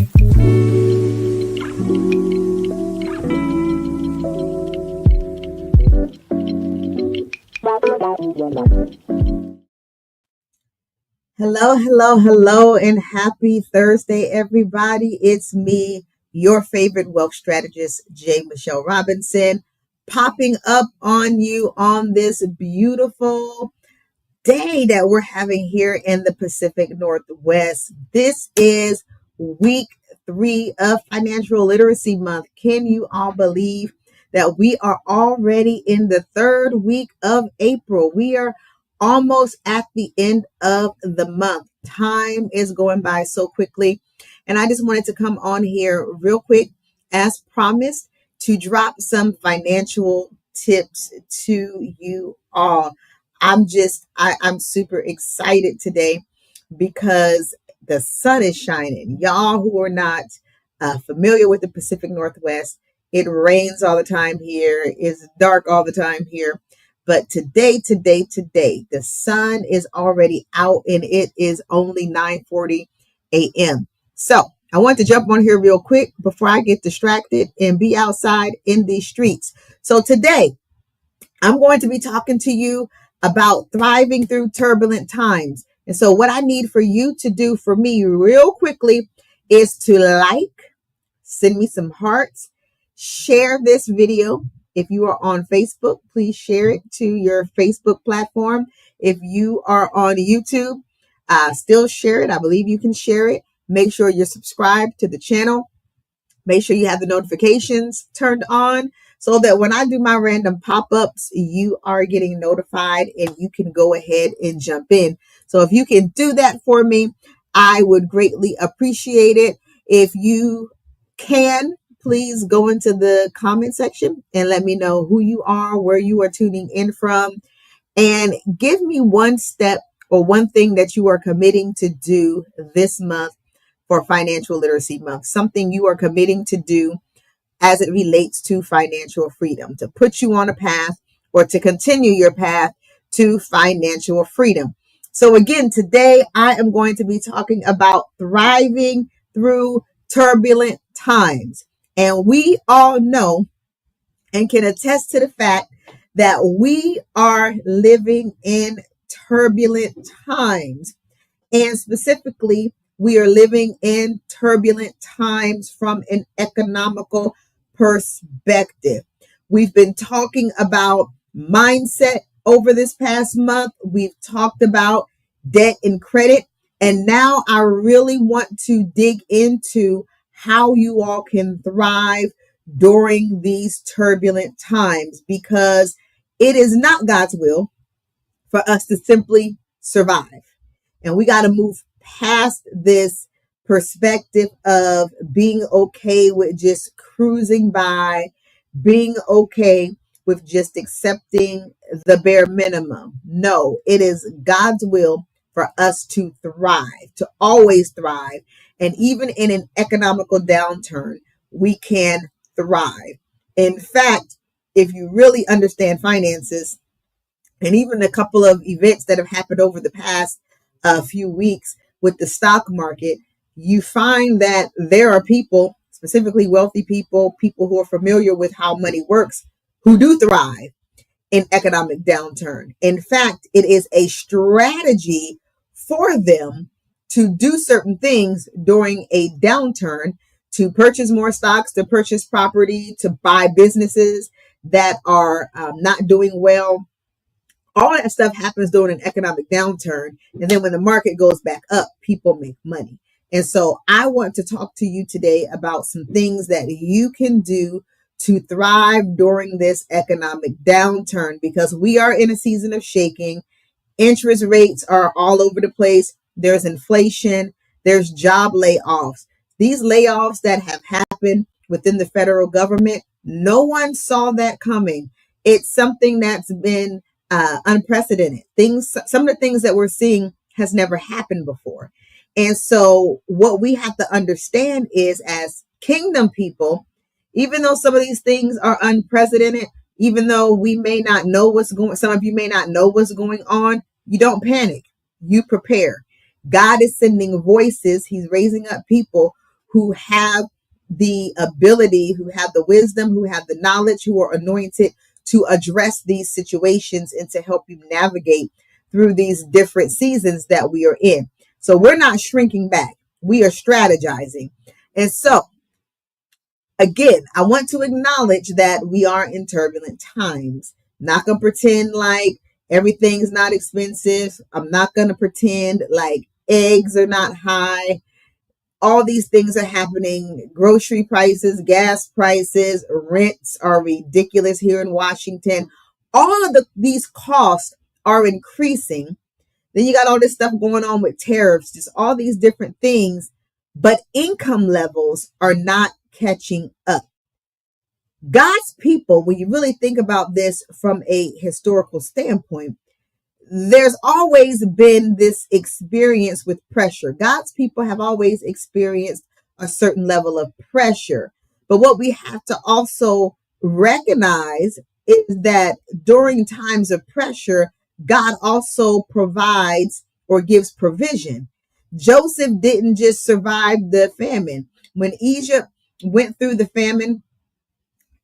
Hello, hello, hello, and happy Thursday, everybody. It's me, your favorite wealth strategist, J. Michelle Robinson, popping up on you on this beautiful day that we're having here in the Pacific Northwest. This is week 3 of Financial Literacy Month. Can you all believe that we are already in the 3rd week of April? We are almost at the end of the month. Time is going by so quickly. And I just wanted to come on here real quick, as promised, to drop some financial tips to you all. I'm super excited today because the sun is shining. Y'all who are not familiar with the Pacific Northwest, it rains all the time here. It's dark all the time here. But today, the sun is already out and it is only 9:40 a.m. So I want to jump on here real quick before I get distracted and be outside in these streets. So today, I'm going to be talking to you about thriving through turbulent times. And so what I need for you to do for me real quickly is to send me some hearts, share this video. If you are on Facebook, please share it to your Facebook platform. If you are on YouTube, still share it. I believe you can share it. Make sure you're subscribed to the channel. Make sure you have the notifications turned on so that when I do my random pop-ups, you are getting notified and you can go ahead and jump in. So if you can do that for me, I would greatly appreciate it. If you can, please go into the comment section and let me know who you are, where you are tuning in from, and give me one step or one thing that you are committing to do this month for Financial Literacy Month, something you are committing to do as it relates to financial freedom, to put you on a path or to continue your path to financial freedom. So again, today I am going to be talking about thriving through turbulent times. And we all know and can attest to the fact that we are living in turbulent times. And specifically, we are living in turbulent times from an economical perspective. We've been talking about mindset over this past month. We've talked about debt and credit. And now I really want to dig into how you all can thrive during these turbulent times, because it is not God's will for us to simply survive. And we got to move past this perspective of being okay with just cruising by, being okay with just accepting the bare minimum. No, it is God's will for us to thrive, to always thrive. And even in an economical downturn, we can thrive. In fact, if you really understand finances, and even a couple of events that have happened over the past few weeks with the stock market, you find that there are people, specifically wealthy people, people who are familiar with how money works, who do thrive in economic downturn. In fact, it is a strategy for them to do certain things during a downturn, to purchase more stocks, to purchase property, to buy businesses that are not doing well. All that stuff happens during an economic downturn. And then when the market goes back up, people make money. And so I want to talk to you today about some things that you can do to thrive during this economic downturn, because we are in a season of shaking. Interest rates are all over the place. There's inflation. There's job layoffs. These layoffs that have happened within the federal government, no one saw that coming. It's something that's been unprecedented. Some of the things that we're seeing has never happened before. And so what we have to understand is, as kingdom people, even though some of these things are unprecedented, even though we may not know some of you may not know what's going on, you don't panic. You prepare. God is sending voices. He's raising up people who have the ability, who have the wisdom, who have the knowledge, who are anointed to address these situations and to help you navigate through these different seasons that we are in. So we're not shrinking back. We are strategizing. And so, again, I want to acknowledge that we are in turbulent times. Not going to pretend like everything's not expensive. I'm not going to pretend like eggs are not high. All these things are happening. Grocery prices, gas prices, rents are ridiculous here in Washington. All of these costs are increasing. Then you got all this stuff going on with tariffs, just all these different things. But income levels are not catching up. God's people, when you really think about this from a historical standpoint, there's always been this experience with pressure. God's people have always experienced a certain level of pressure. But what we have to also recognize is that during times of pressure, God also provides or gives provision. Joseph didn't just survive the famine. When Egypt went through the famine,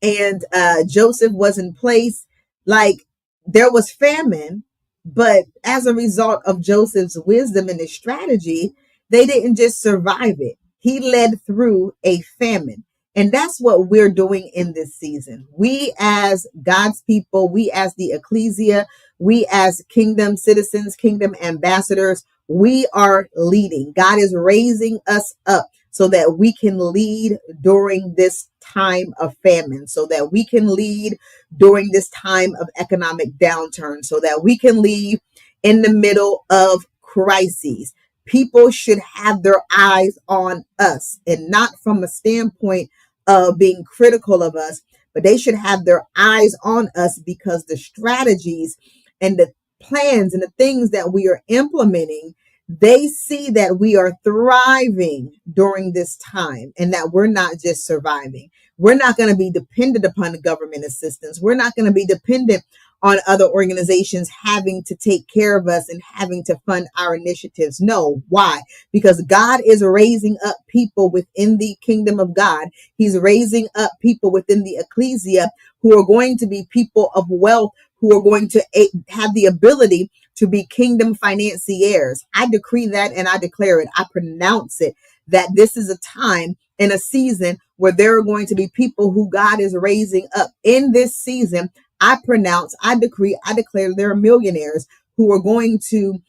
and Joseph was in place, like there was famine, but as a result of Joseph's wisdom and his strategy, they didn't just survive it. He led through a famine. And that's what we're doing in this season. We as God's people, we as the ecclesia, we as kingdom citizens, kingdom ambassadors, we are leading. God is raising us up so that we can lead during this time of famine, so that we can lead during this time of economic downturn, so that we can lead in the middle of crises. People should have their eyes on us, and not from a standpoint of being critical of us, but they should have their eyes on us because the strategies and the plans and the things that we are implementing, they see that we are thriving during this time and that we're not just surviving. We're not going to be dependent upon government assistance. We're not going to be dependent on other organizations having to take care of us and having to fund our initiatives. No. Why? Because God is raising up people within the kingdom of God. He's raising up people within the ecclesia who are going to be people of wealth, who are going to have the ability to be kingdom financiers. I decree that and I declare it. I pronounce it that this is a time and a season where there are going to be people who God is raising up in this season. I pronounce, I decree, I declare there are millionaires who are going to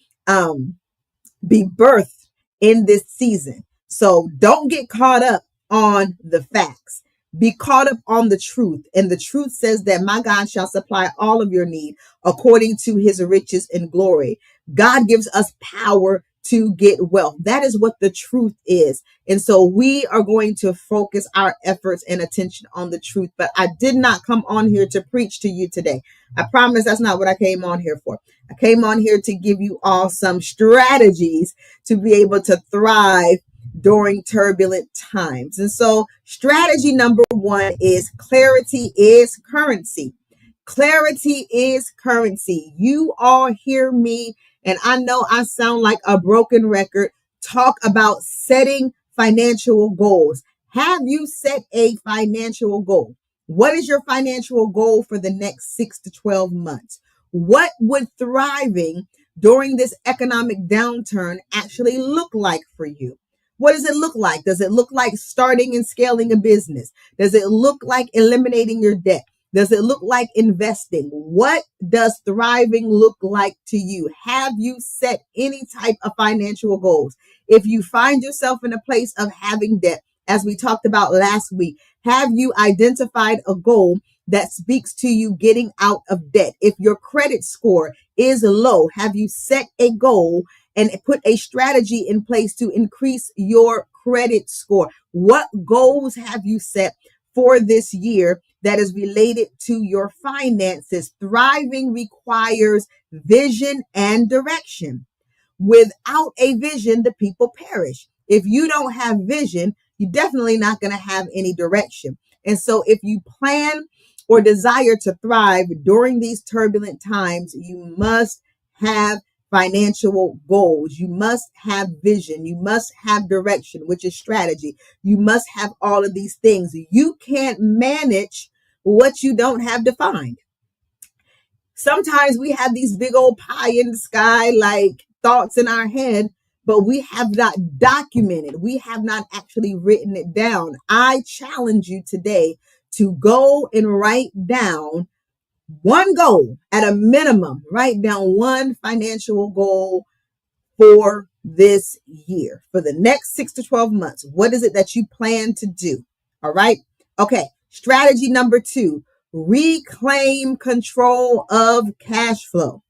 be birthed in this season. So don't get caught up on the facts. Be caught up on the truth. And the truth says that my God shall supply all of your need according to his riches and glory. God gives us power to get wealth. That is what the truth is. And so we are going to focus our efforts and attention on the truth. But I did not come on here to preach to you today. I promise that's not what I came on here for. I came on here to give you all some strategies to be able to thrive during turbulent times. And so strategy number one is clarity is currency. Clarity is currency. You all hear me, and I know I sound like a broken record, talk about setting financial goals. Have you set a financial goal? What is your financial goal for the next 6 to 12 months? What would thriving during this economic downturn actually look like for you? What does it look like? Does it look like starting and scaling a business? Does it look like eliminating your debt? Does it look like investing? What does thriving look like to you? Have you set any type of financial goals? If you find yourself in a place of having debt, as we talked about last week, have you identified a goal that speaks to you getting out of debt? If your credit score is low, have you set a goal and put a strategy in place to increase your credit score? What goals have you set for this year that is related to your finances? Thriving requires vision and direction. Without a vision, the people perish. If you don't have vision, you're definitely not going to have any direction. And so if you plan or desire to thrive during these turbulent times, you must have financial goals. You must have vision. You must have direction, which is strategy. You must have all of these things. You can't manage what you don't have defined. Sometimes we have these big old pie in the sky like thoughts in our head, but we have not documented. We have not actually written it down. I challenge you today to go and write down one goal at a minimum. Write down one financial goal for this year, for the next 6 to 12 months. What is it that you plan to do? All right. Okay. Strategy number 2, reclaim control of cash flow.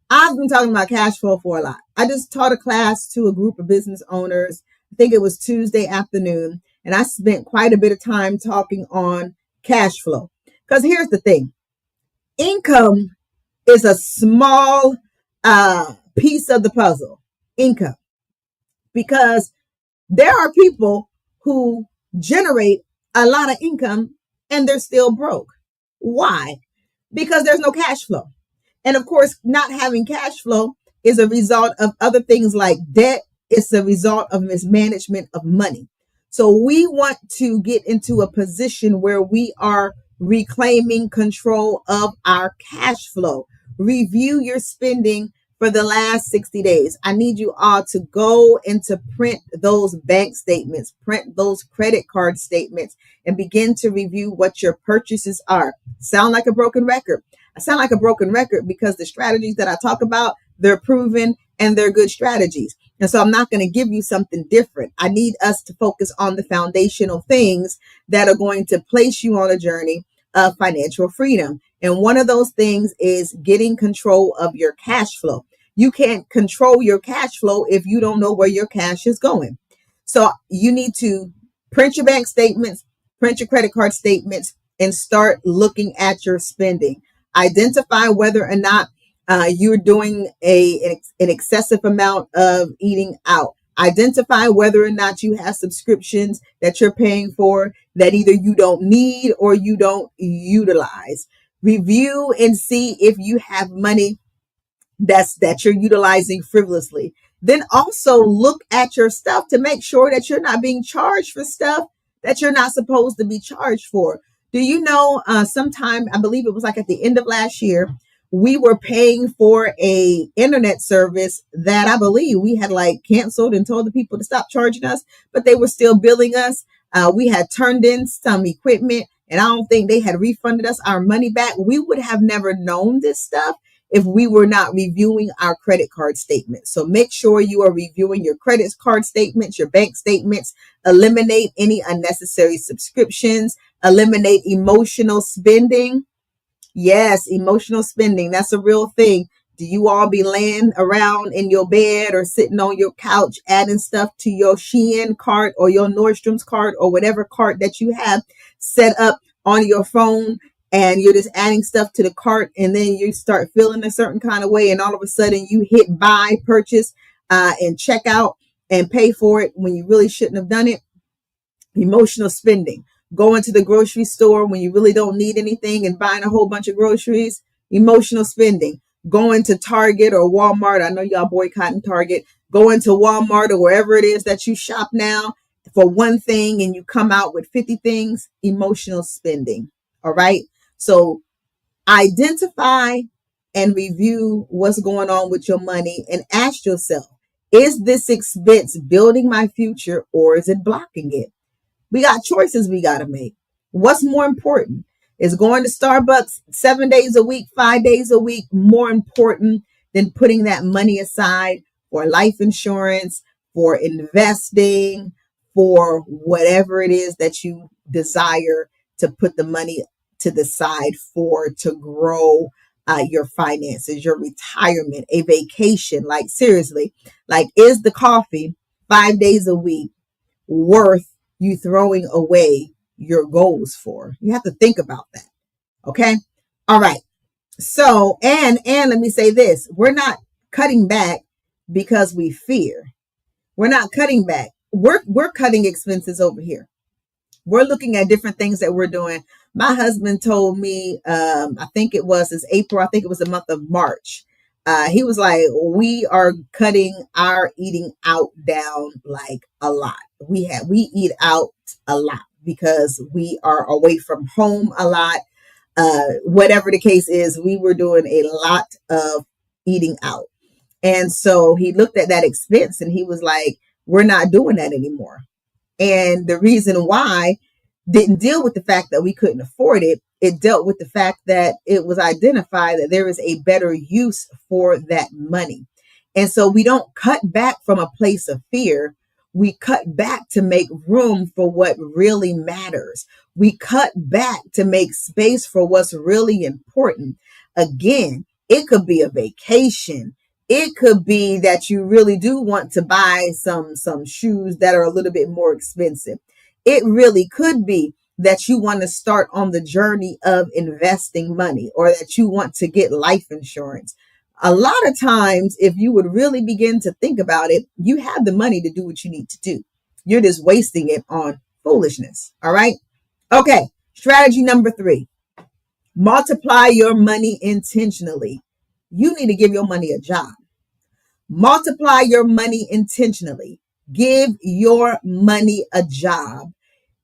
I've been talking about cash flow for a lot. I just taught a class to a group of business owners. I think it was Tuesday afternoon, and I spent quite a bit of time talking on cash flow. Because here's the thing. Income is a small piece of the puzzle. Income. Because there are people who generate a lot of income and they're still broke. Why? Because there's no cash flow. And of course, not having cash flow is a result of other things like debt. It's a result of mismanagement of money. So we want to get into a position where we are reclaiming control of our cash flow. Review your spending for the last 60 days. I need you all to go and to print those bank statements, print those credit card statements, and begin to review what your purchases are. Sound like a broken record. I sound like a broken record because the strategies that I talk about, they're proven and they're good strategies. And so I'm not going to give you something different. I need us to focus on the foundational things that are going to place you on a journey of financial freedom. And one of those things is getting control of your cash flow. You can't control your cash flow if you don't know where your cash is going. So you need to print your bank statements, print your credit card statements, and start looking at your spending. Identify whether or not you're doing an excessive amount of eating out. Identify whether or not you have subscriptions that you're paying for that either you don't need or you don't utilize. Review and see if you have money that you're utilizing frivolously. Then also look at your stuff to make sure that you're not being charged for stuff that you're not supposed to be charged for. Do you know, sometime, I believe it was like at the end of last year, we were paying for a internet service that I believe we had like canceled and told the people to stop charging us, but they were still billing us. We had turned in some equipment and I don't think they had refunded us our money back. We would have never known this stuff if we were not reviewing our credit card statements. So make sure you are reviewing your credit card statements, your bank statements, eliminate any unnecessary subscriptions, eliminate emotional spending. Yes, emotional spending. That's a real thing. Do you all be laying around in your bed or sitting on your couch adding stuff to your Shein cart or your Nordstrom's cart or whatever cart that you have set up on your phone, and you're just adding stuff to the cart, and then you start feeling a certain kind of way, and all of a sudden you hit buy, purchase, and check out and pay for it when you really shouldn't have done it? Emotional spending. Going to the grocery store when you really don't need anything and buying a whole bunch of groceries. Emotional spending. Going to Target or Walmart. I know y'all boycotting Target. Going to Walmart or wherever it is that you shop now for one thing and you come out with 50 things. Emotional spending. All right. So identify and review what's going on with your money and ask yourself, is this expense building my future or is it blocking it? We got choices we got to make. What's more important? Is going to Starbucks 7 days a week, 5 days a week more important than putting that money aside for life insurance, for investing, for whatever it is that you desire to put the money to the side for, to grow your finances, your retirement, a vacation? Like seriously, like is the coffee 5 days a week worth you throwing away your goals for? You have to think about that. Okay. All right. So, and let me say this, we're not cutting back because we fear. We're not cutting back. We're cutting expenses over here. We're looking at different things that we're doing. My husband told me, I think it was April. I think it was the month of March. He was like, we are cutting our eating out down like a lot. We eat out a lot because we are away from home a lot. Whatever the case is, we were doing a lot of eating out. And so he looked at that expense and he was like, we're not doing that anymore. And the reason why didn't deal with the fact that we couldn't afford it. It dealt with the fact that it was identified that there is a better use for that money. And so we don't cut back from a place of fear. We cut back to make room for what really matters. We cut back to make space for what's really important. Again, it could be a vacation. It could be that you really do want to buy some shoes that are a little bit more expensive. It really could be that you want to start on the journey of investing money, or that you want to get life insurance. A lot of times, if you would really begin to think about it, you have the money to do what you need to do. You're just wasting it on foolishness. All right. Okay. Strategy number 3, multiply your money intentionally. You need to give your money a job. Multiply your money intentionally. Give your money a job.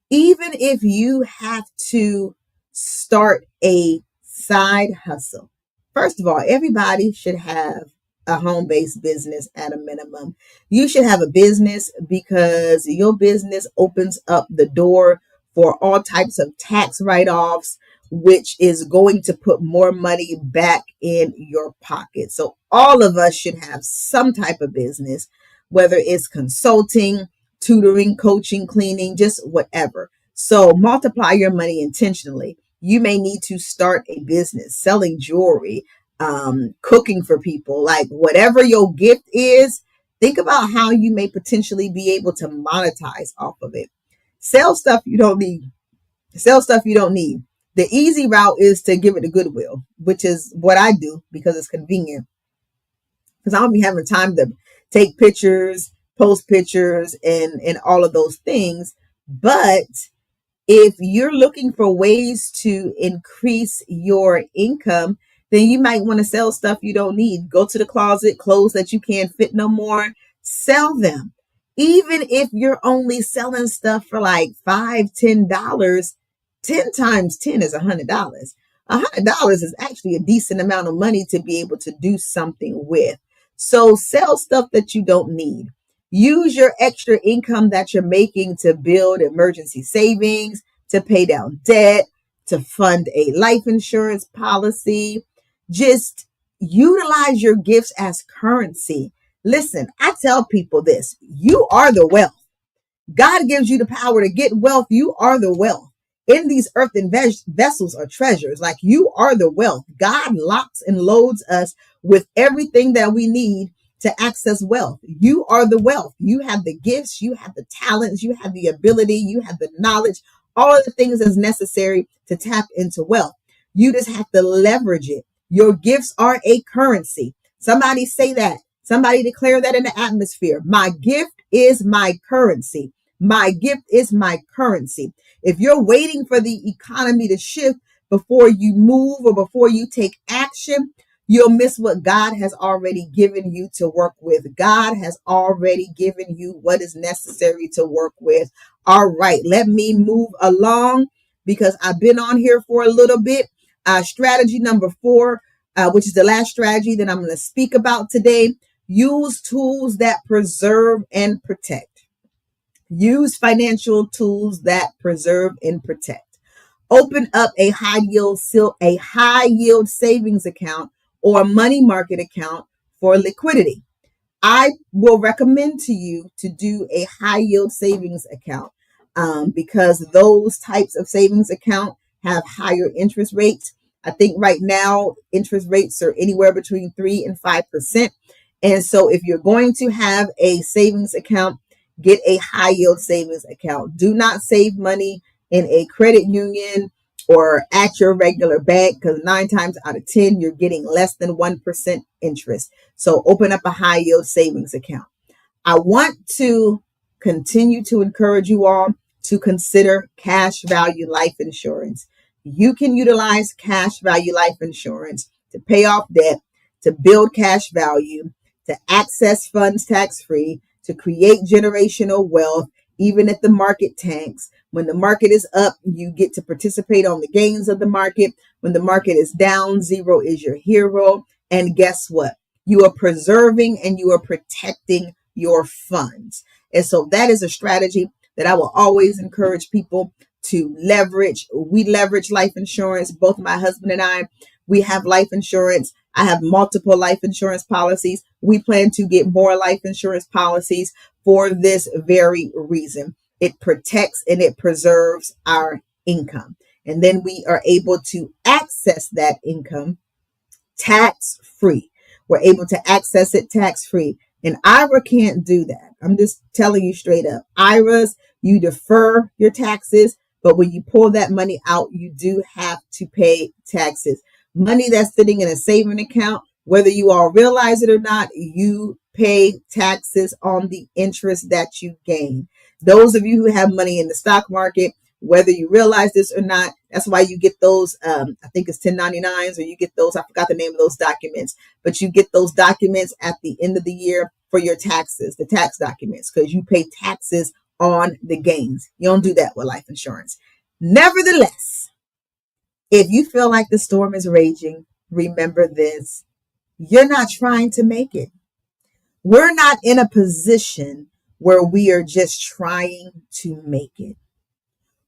Even if you have to start a side hustle. First of all, everybody should have a home-based business at a minimum. You should have a business because your business opens up the door for all types of tax write-offs, which is going to put more money back in your pocket. So all of us should have some type of business, whether it's consulting, tutoring, coaching, cleaning, just whatever. So multiply your money intentionally. You may need to start a business selling jewelry, cooking for people, like whatever your gift is. Think about how you may potentially be able to monetize off of it. Sell stuff you don't need. Sell stuff you don't need. The easy route is to give it to Goodwill, which is what I do because it's convenient. Because I don't be having time to take pictures, post pictures, and all of those things. But if you're looking for ways to increase your income, then you might want to sell stuff you don't need. Go to the closet, clothes that you can't fit no more, sell them. Even if you're only selling stuff for like $5, $10, 10 times 10 is $100. $100 is actually a decent amount of money to be able to do something with. So sell stuff that you don't need. Use your extra income that you're making to build emergency savings, to pay down debt, to fund a life insurance policy. Just utilize your gifts as currency. Listen, I tell people this: you are the wealth. God gives you the power to get wealth. You are the wealth. In these earthen vessels are treasures. Like, you are the wealth. God locks and loads us with everything that we need to access wealth. You are the wealth. You have the gifts, you have the talents, you have the ability, you have the knowledge, all of the things that's necessary to tap into wealth. You just have to leverage it. Your gifts are a currency. Somebody say that. Somebody declare that in the atmosphere. My gift is my currency. My gift is my currency. If you're waiting for the economy to shift before you move or before you take action, you'll miss what God has already given you to work with. God has already given you what is necessary to work with. All right, let me move along because I've been on here for a little bit. Strategy number 4, which is the last strategy that I'm going to speak about today. Use tools that preserve and protect. Use financial tools that preserve and protect. Open up a high yield savings account or money market account for liquidity. I will recommend to you to do a high yield savings account because those types of savings account have higher interest rates. I think right now interest rates are anywhere between 3 and 5%. And so if you're going to have a savings account, get a high yield savings account. Do not save money in a credit union or at your regular bank, because 9 times out of 10, you're getting less than 1% interest. So open up a high yield savings account. I want to continue to encourage you all to consider cash value life insurance. You can utilize cash value life insurance to pay off debt, to build cash value, to access funds tax-free, to create generational wealth, even if the market tanks. When the market is up, you get to participate on the gains of the market. When the market is down, zero is your hero. And guess what? You are preserving and you are protecting your funds. And so that is a strategy that I will always encourage people to leverage. We leverage life insurance. Both my husband and I, we have life insurance. I have multiple life insurance policies. We plan to get more life insurance policies for this very reason. It protects and it preserves our income. And then we are able to access that income tax free. We're able to access it tax free. And IRA can't do that. I'm just telling you straight up. IRAs, you defer your taxes, but when you pull that money out, you do have to pay taxes. Money that's sitting in a saving account, whether you all realize it or not, you pay taxes on the interest that you gain. Those of you who have money in the stock market, whether you realize this or not, that's why you get those, I think it's 1099s, or you get those, I forgot the name of those documents, but you get those documents at the end of the year for your taxes, the tax documents, because you pay taxes on the gains. You don't do that with life insurance. Nevertheless, if you feel like the storm is raging, remember this: you're not trying to make it. We're not in a position where we are just trying to make it.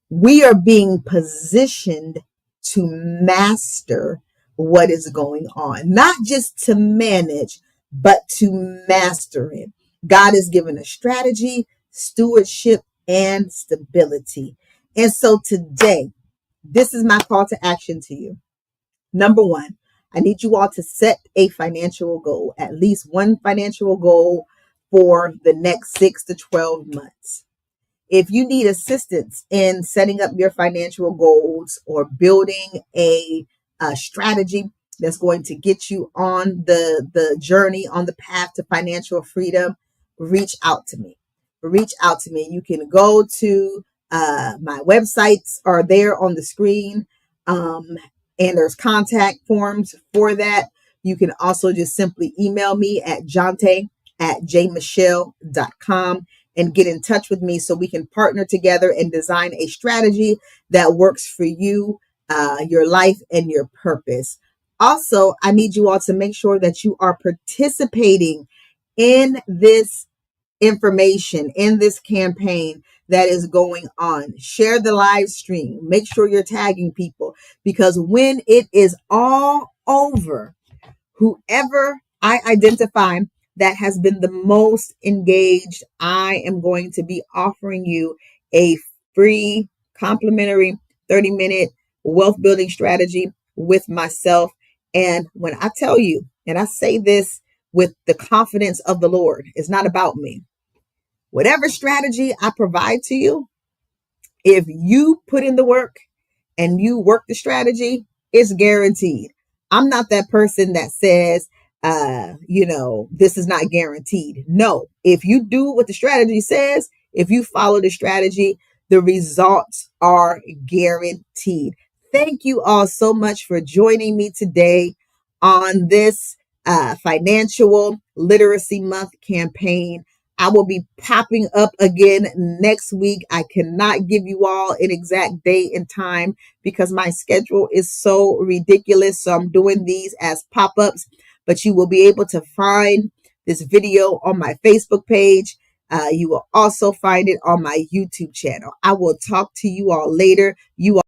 We are being positioned to master what is going on, not just to manage, but to master it. God has given us strategy, stewardship, and stability. And so today, this is my call to action to you. Number one, I need you all to set a financial goal, at least one financial goal for the next 6 to 12 months. If you need assistance in setting up your financial goals or building a strategy that's going to get you on the journey, on the path to financial freedom, reach out to me. Reach out to me. You can go to my websites are there on the screen, and there's contact forms for that. You can also just simply email me at jonte@jmichelle.com and get in touch with me so we can partner together and design a strategy that works for you, your life, and your purpose. Also, I need you all to make sure that you are participating in this information, in this campaign that is going on. Share the live stream. Make sure you're tagging people, because when it is all over, whoever I identify that has been the most engaged, I am going to be offering you a free complimentary 30-minute wealth building strategy with myself. And when I tell you, and I say this with the confidence of the Lord, it's not about me. Whatever strategy I provide to you, if you put in the work and you work the strategy, it's guaranteed. I'm not that person that says, this is not guaranteed. No, if you do what the strategy says, if you follow the strategy, the results are guaranteed. Thank you all so much for joining me today on this Financial Literacy Month campaign. I will be popping up again next week. I cannot give you all an exact date and time because my schedule is so ridiculous. So I'm doing these as pop-ups, but you will be able to find this video on my Facebook page. You will also find it on my YouTube channel. I will talk to you all later. You all